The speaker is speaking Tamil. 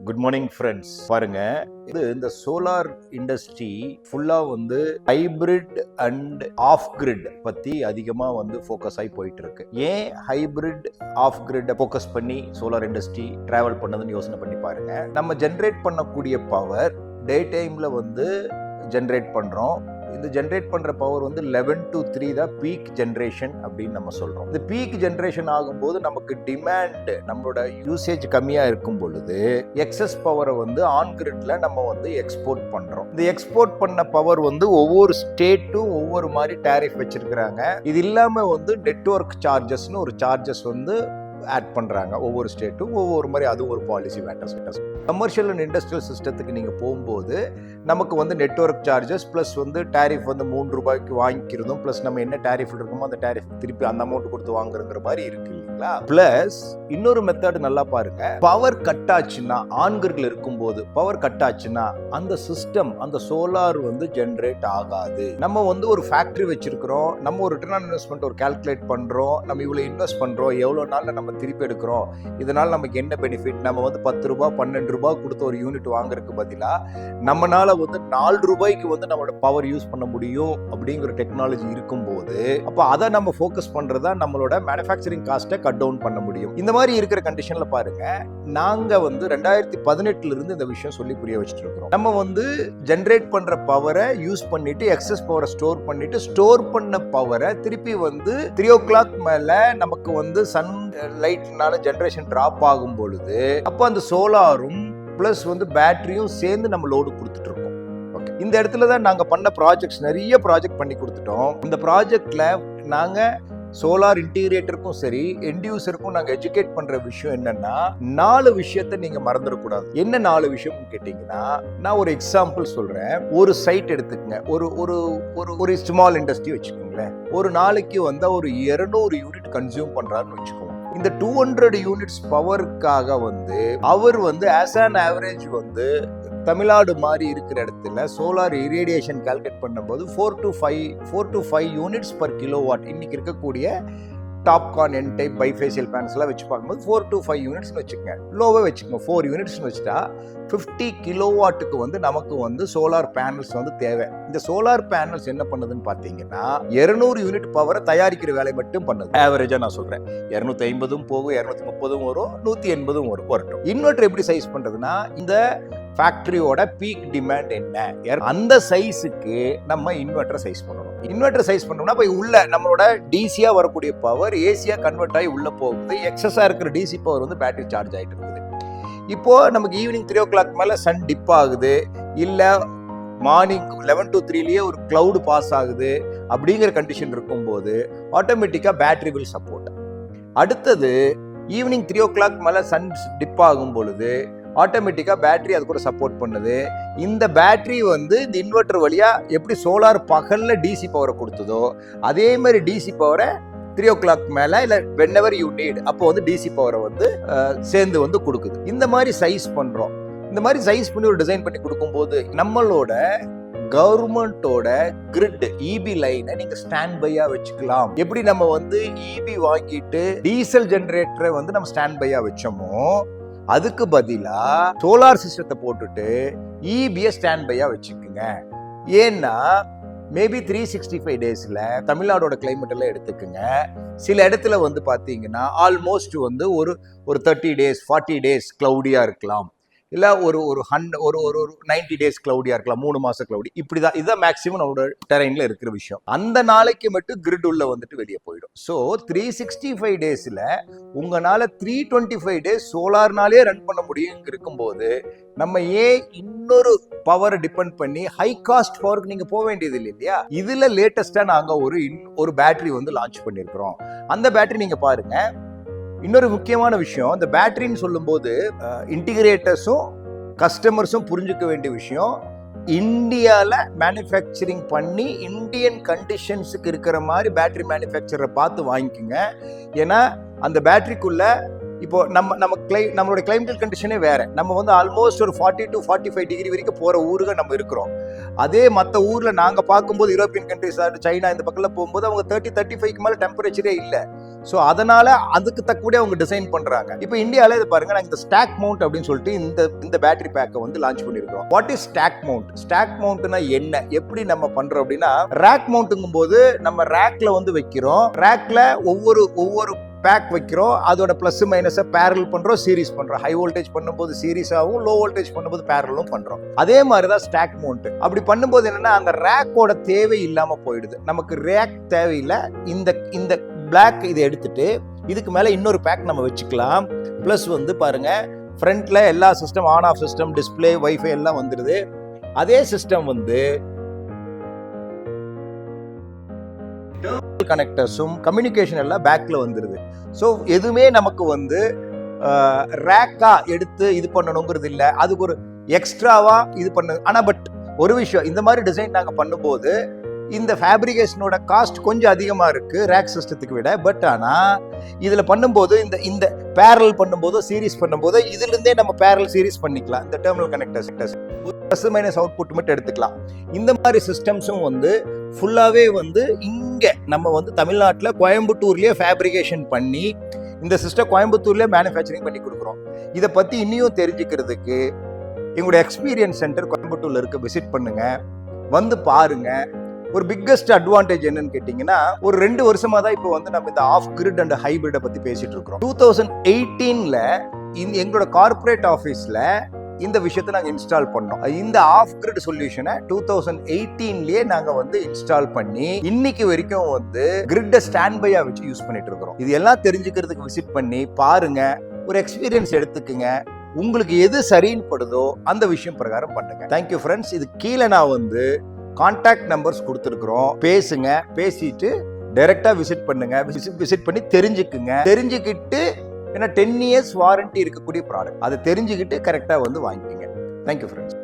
Good morning friends. பாருங்க, இந்த சோலார் இண்டஸ்ட்ரி ஃபுல்லா ஹைபிரிட் அண்ட் ஆஃப் கிரிட் பத்தி அதிகமா ஃபோக்கஸ் ஆகி போயிட்டு இருக்கு. ஏன் ஹைபிரிட் ஆஃப் கிரிட் ஃபோக்கஸ் பண்ணி சோலார் இண்டஸ்ட்ரி டிராவல் பண்ணதுன்னு யோசனை பண்ணி பாருங்க. நம்ம ஜென்ரேட் பண்ணக்கூடிய பவர் டே டைம்ல ஜென்ரேட் பண்றோம். இந்த ஜென்ரேட் பண்ற பவர் 11 to 3 தான் பீக் ஜென்ரேஷன் அப்படின்னு நம்ம சொல்றோம். இந்த பீக் ஜென்ரேஷன் ஆகும்போது நமக்கு டிமாண்ட், நம்மளோட யூசேஜ் கம்மியா இருக்கும் பொழுது எக்ஸஸ் பவரை ஆன் கிரிட்ல நம்ம எக்ஸ்போர்ட் பண்றோம். இந்த எக்ஸ்போர்ட் பண்ண பவர் ஒவ்வொரு ஸ்டேட்டும் ஒவ்வொரு மாதிரி டாரிஃப் வச்சிருக்கிறாங்க. இது இல்லாம நெட்வொர்க் சார்ஜஸ்னு ஒரு சார்ஜஸ் ஆட் பண்றாங்க. ஒவ்வொரு ஸ்டேட்டும் ஒவ்வொரு மாதிரி, அது ஒரு policy matters. Commercial and industrial சிஸ்டத்துக்கு நீங்க போகும்போது நமக்கு நெட்வொர்க் சார்ஜஸ் பிளஸ் டாரிஃப் 3 ரூபாய்க்கு வாங்கிக்கிறதும் பிளஸ் நம்ம என்ன டாரிஃப்ல இருக்கோமோ அந்த டாரிஃப் திருப்பி அந்த அமௌண்ட் கொடுத்து வாங்குறங்கிற மாதிரி இருக்கு இல்லைங்களா. பிளஸ் இன்னொரு மெத்தட் நல்லா பாருங்க, பவர் கட் ஆச்சுன்னா ஆன் கிரிட்ல இருக்கும்போது பவர் கட் ஆச்சுன்னா அந்த சிஸ்டம், அந்த சோலார் ஜென்ரேட் ஆகாது. நம்ம ஒரு ஃபேக்டரி வச்சிருக்கிறோம், நம்ம ஒரு ரிட்டர்ன் ஆன் இன்வெஸ்ட்மெண்ட் ஒரு கால்குலேட் பண்றோம், நம்ம இவ்வளவு இன்வெஸ்ட் பண்றோம், எவ்வளவு நாள்ல நம்ம திருப்பி எடுக்கிறோம், இதனால நமக்கு என்ன பெனிஃபிட், நம்ம 10 ரூபாய் 12 ரூபாய் கொடுத்து ஒரு யூனிட் வாங்குறதுக்கு பதிலா நம்மனால 4 ரூபாய்க்கு நம்மளோட பவர் யூஸ் பண்ண முடியும் அப்படிங்கிற டெக்னாலஜி இருக்கும்போது அப்ப அதை நம்ம ஃபோக்கஸ் பண்றதா நம்மளோட மேனுஃபேக்சரிங் காஸ்ட்டை கட் டவுன் பண்ண முடியும். இந்த மாதிரி இருக்கிற கண்டிஷன்ல பாருங்க, நாங்க 2018 இருந்து இந்த விஷயம் சொல்லி புரிய வச்சுட்டு இருக்கிறோம். நம்ம ஜென்ரேட் பண்ற பவரை யூஸ் பண்ணிட்டு எக்ஸஸ் பவரை ஸ்டோர் பண்ணிட்டு ஸ்டோர் பண்ண பவரை திருப்பி 3 o'clock மேல நமக்கு சன் லைட்னால ஜெனரேஷன் டிராப் ஆகும் பொழுது அப்ப அந்த சோலாரும் பிளஸ் பேட்டரியும் சேர்ந்து நம்ம லோடு கொடுத்துட்டு இருக்கோம். ஓகே, இந்த இடத்துல தான் நாங்க பண்ண ப்ராஜெக்ட்ஸ், நிறைய ப்ராஜெக்ட் பண்ணி கொடுத்துட்டோம். இந்த ப்ராஜெக்ட்ல நாங்க சோலார் இன்டிகிரேட்டருக்கும் சரி எண்ட் யூசருக்கும் நாங்க எஜுகேட் பண்ற விஷயம் என்னன்னா, 4 விஷயத்தை நீங்க மறந்துடக்கூடாது. என்ன 4 விஷயம் கேட்டீங்கன்னா, நான் ஒரு எக்ஸாம்பிள் சொல்றேன். ஒரு சைட் எடுத்துக்கங்க, ஒரு ஸ்மால் இண்டஸ்ட்ரி வச்சுக்கோங்களேன். ஒரு நாளைக்கு ஒரு 200 யூனிட் கன்சியூம் பண்றாருன்னு வச்சுக்கோங்க. இந்த 200 யூனிட்ஸ் பவருக்காக அவர் ஆஸ் அன் ஆவரேஜ் தமிழ்நாடு மாதிரி இருக்கிற இடத்துல சோலார் இரேடியேஷன் கால்குலேட் பண்ணும்போது 4 to 5 யூனிட்ஸ் பர் கிலோவாட். இன்னைக்கு இருக்கக்கூடிய டாப்கான் என் டைப் பைஃபேசியல் பேனல்ஸ் எல்லாம் வச்சு பார்க்கும்போது 4 to 5 யூனிட்ஸ் வச்சுக்கோங்க. லோவே வச்சுக்கோங்க, 4 யூனிட்ஸ் வச்சுட்டா 50 கிலோவாட்டுக்கு நமக்கு சோலார் பேனல்ஸ் தேவை. இந்த சோலார் பேனல்ஸ் என்ன பண்ணுதுன்னு பார்த்தீங்கன்னா 200 யூனிட் பவரை தயாரிக்கிற வேலை மட்டும் பண்ணுது. ஆவரேஜா நான் சொல்றேன், 250 போகும், 230 வரும், 180 வரட்டும். இன்வெர்டர் எப்படி சைஸ் பண்றதுன்னா, இந்த ஃபேக்டரியோட பீக் டிமாண்ட் என்ன, அந்த சைஸுக்கு நம்ம இன்வெர்டர் சைஸ் பண்ணணும். இன்வெர்டர் சைஸ் பண்ணோம்னா இப்போ உள்ள நம்மளோட டிசியா வரக்கூடிய பவர் ஏசியா கன்வெர்ட் ஆகி உள்ள போகுது. எக்ஸஸா இருக்கிற டிசி பவர் பேட்டரி சார்ஜ் ஆகிட்டு இருக்குது. இப்போ நமக்கு ஈவினிங் 3 o'clock மேல சன் டிப் ஆகுது, இல்ல மார்னிங் 11 to 3லயே ஒரு கிளவுட் பாஸ் ஆகுது அப்படிங்கிற கண்டிஷன் இருக்கும்போது ஆட்டோமேட்டிக்கா பேட்டரி வில் சப்போர்ட். அடுத்தது ஈவினிங் 3 o'clock மேல சன் டிப் ஆகும் பொழுது ஆட்டோமேட்டிக்கா பேட்டரி அது கூட சப்போர்ட் பண்ணுது. இந்த பேட்டரி இந்த இன்வெர்டர் வழியா எப்படி சோலார் பகல்ல டிசி பவரை கொடுத்ததோ அதே மாதிரி டிசி பவரை 3 o'clock மேல இல்ல whenever you need அப்போ டிசி பவரை சேர்ந்து கொடுக்குது. இந்த மாதிரி சைஸ் பண்றோம். இந்த மாதிரி சைஸ் பண்ணி ஒரு டிசைன் பண்ணி கொடுக்கும்போது நம்மளோட கவர்மெண்டோட கிரிட் இபி லைனை நீங்க ஸ்டாண்ட் பையா வச்சுக்கலாம். எப்படி நம்ம இபி வாங்கிட்டு டீசல் ஜெனரேட்டரை நம்ம ஸ்டாண்ட் பையா வச்சோமோ அதுக்கு பதிலா சோலார் சிஸ்டத்தை போட்டுட்டு இபியை ஸ்டாண்ட் பையா வச்சுக்குங்க. ஏன்னா மேபி 365 டேஸ்ல தமிழ்நாடோட கிளைமேட் எல்லாம் எடுத்துக்குங்க. சில இடத்துல பாத்தீங்கன்னா ஆல்மோஸ்ட் ஒரு 30 days 40 days கிளவுடியா இருக்கலாம், இல்ல ஒரு 90 days கிளவுடியா இருக்கலாம், 3 மாசம் கிளவுடி. இப்படிதான், இதுதான் மேக்சிமம் நம்மளோட டெரைன்ல இருக்கிற விஷயம். அந்த நாளைக்கு மட்டும் கிரிட் உள்ள வெளியே போயிடும். ஸோ 365 டேஸ்ல உங்களால 325 days சோலார்னாலே ரன் பண்ண முடியும் இருக்கும்போது நம்ம ஏன் இன்னொரு பவரை டிபெண்ட் பண்ணி ஹை காஸ்ட் பவருக்கு நீங்க போக வேண்டியது இல்லை இல்லையா. இதுல லேட்டஸ்டா நாங்க ஒரு பேட்டரி லான்ச் பண்ணிருக்கிறோம். அந்த பேட்டரி நீங்க பாருங்க. இன்னொரு முக்கியமான விஷயம், இந்த பேட்டரின்னு சொல்லும் போது இன்டிகிரேட்டர்ஸும் கஸ்டமர்ஸும் புரிஞ்சுக்க வேண்டிய விஷயம், இந்தியால மேனுஃபேக்சரிங் பண்ணி இந்தியன் கண்டிஷன்ஸுக்கு இருக்கிற மாதிரி பேட்டரி மேனுஃபேக்சரை பார்த்து வாங்கிக்கோங்க. ஏன்னா அந்த பேட்டரிக்குள்ள இப்போ நம்மளோட கிளைமேட்டிக் கண்டிஷனே வேற. நம்ம வந்து ஆல்மோஸ்ட் ஒரு 40 to 45 டிகிரி வரைக்கும் போற ஊருக நம்ம இருக்கிறோம். அதே மற்ற ஊர்ல நாங்க பார்க்கும்போது யூரோப்பியன் கண்ட்ரிஸ் சைனா இந்த பக்கத்துல போகும்போது அவங்க 30-35க்கு மேல டெம்பரேச்சரே இல்லை. ஸோ அதனால அதுக்கு தக்கபடி அவங்க டிசைன் பண்றாங்க. இப்போ இந்தியாவில இது பாருங்க, நாங்கள் இந்த ஸ்டாக் மவுண்ட் அப்படின்னு சொல்லிட்டு இந்த பேட்டரி பேக்கை வந்து லான்ச் பண்ணியிருக்கோம். What is stock mount? Stock மவுண்ட்னா என்ன, எப்படி நம்ம பண்றோம் அப்படின்னா, ரேக் மவுண்ட்டுங்கும் போது நம்ம ரேக்ல வந்து வைக்கிறோம். ரேக்ல ஒவ்வொரு பேக் வைக்கிறோம், அதோட பிளஸ் மைனஸை பேரல் பண்றோம், சீரிஸ் பண்றோம். ஹை வோல்டேஜ் பண்ணும்போது சீரிஸாகவும், லோ வோல்டேஜ் பண்ணும்போது பேரலும் பண்றோம். அதே மாதிரி தான் ஸ்டாக் மவுண்ட். அப்படி பண்ணும்போது என்னன்னா, அந்த ரேக்கோட தேவை இல்லாம போயிடுது. நமக்கு ரேக் தேவையில்லை. இந்த பிளாக் இதை எடுத்துட்டு இதுக்கு மேல இன்னொரு பேக் நம்ம வச்சுக்கலாம். பிளஸ் வந்து பாருங்க, ஃப்ரண்ட்ல எல்லா system, on off system, display, wifi எல்லாம் வந்துடுது. அதே சிஸ்டம் வந்து கனெக்டர்ஸும் கம்யூனிகேஷன் எல்லாம் பேக்ல வந்துருது. ஸோ எதுவுமே நமக்கு வந்து ரேக்கா எடுத்து இது பண்ணணுங்கிறது இல்லை. அதுக்கு ஒரு எக்ஸ்ட்ராவா இது பண்ணு. ஆனா பட் ஒரு விஷயம், இந்த மாதிரி டிசைன் நாங்க பண்ணும்போது இந்த ஃபேப்ரிகேஷனோட காஸ்ட் கொஞ்சம் அதிகமா இருக்கு ரேக் சிஸ்டத்துக்கு விட. பட் ஆனா இதுல பண்ணும்போது இந்த பேரல் பண்ணும்போது, சீரிஸ் பண்ணும்போது இதுல இருந்தே நம்ம பேரல் சீரிஸ் பண்ணிக்கலாம். இந்த terminal connectors plus minus output மட்டும் எடுத்துக்கலாம். இந்த மாதிரி சிஸ்டம்ஸும் வந்து ஃபுல்லாவே வந்து இங்க நம்ம வந்து தமிழ்நாட்டில் கோயம்புத்தூர்லயே ஃபேப்ரிகேஷன் பண்ணி இந்த சிஸ்டம் கோயம்புத்தூர்லயே மேனுஃபேக்சரிங் பண்ணி கொடுக்குறோம். இதை பத்தி இன்னும் தெரிஞ்சுக்கிறதுக்கு எங்களுடைய எக்ஸ்பீரியன்ஸ் சென்டர் கோயம்புத்தூர்ல இருக்கு, விசிட் பண்ணுங்க, வந்து பாருங்க. ஒரு பிக்கஸ்ட் அட்வான்டேஜ் என்னன்னு கேட்டீங்கன்னா, ஒரு 2 வருஷமா தான் இப்போ வந்து நம்ம இந்த ஆஃப் கிரிட் அண்ட் ஹைபிரிட பத்தி பேசிட்டு இருக்கிறோம். 2018ல எங்களோட கார்பரேட் ஆஃபீஸ்ல இந்த விஷயத்தை நாங்கள் இன்ஸ்டால் பண்ணோம். இந்த ஆஃப் கிரிட் சொல்யூஷனை 2018லயே நாங்க வந்து இன்ஸ்டால் பண்ணி இன்னைக்கு வரைக்கும் வந்து கிரிட்டை ஸ்டாண்ட் பையா வச்சு யூஸ் பண்ணிட்டு இருக்கிறோம். இது எல்லாம் தெரிஞ்சுக்கிறதுக்கு விசிட் பண்ணி பாருங்க, ஒரு எக்ஸ்பீரியன்ஸ் எடுத்துக்குங்க. உங்களுக்கு எது சரின்னு படுதோ அந்த விஷயம் பிரகாரம் பண்ணுங்க. Thank you friends. இது கீழே நான் வந்து கான்டாக்ட் நம்பர்ஸ் கொடுத்துருக்குறோம். பேசுங்க, பேசிட்டு டைரக்டா விசிட் பண்ணுங்க. விசிட் பண்ணி தெரிஞ்சுக்கிட்டு ஏன்னா 10 years வாரண்டி இருக்கக்கூடிய ப்ராடக்ட், அதை தெரிஞ்சுக்கிட்டு கரெக்டா வந்து வாங்கிக்கோங்க. Thank you friends.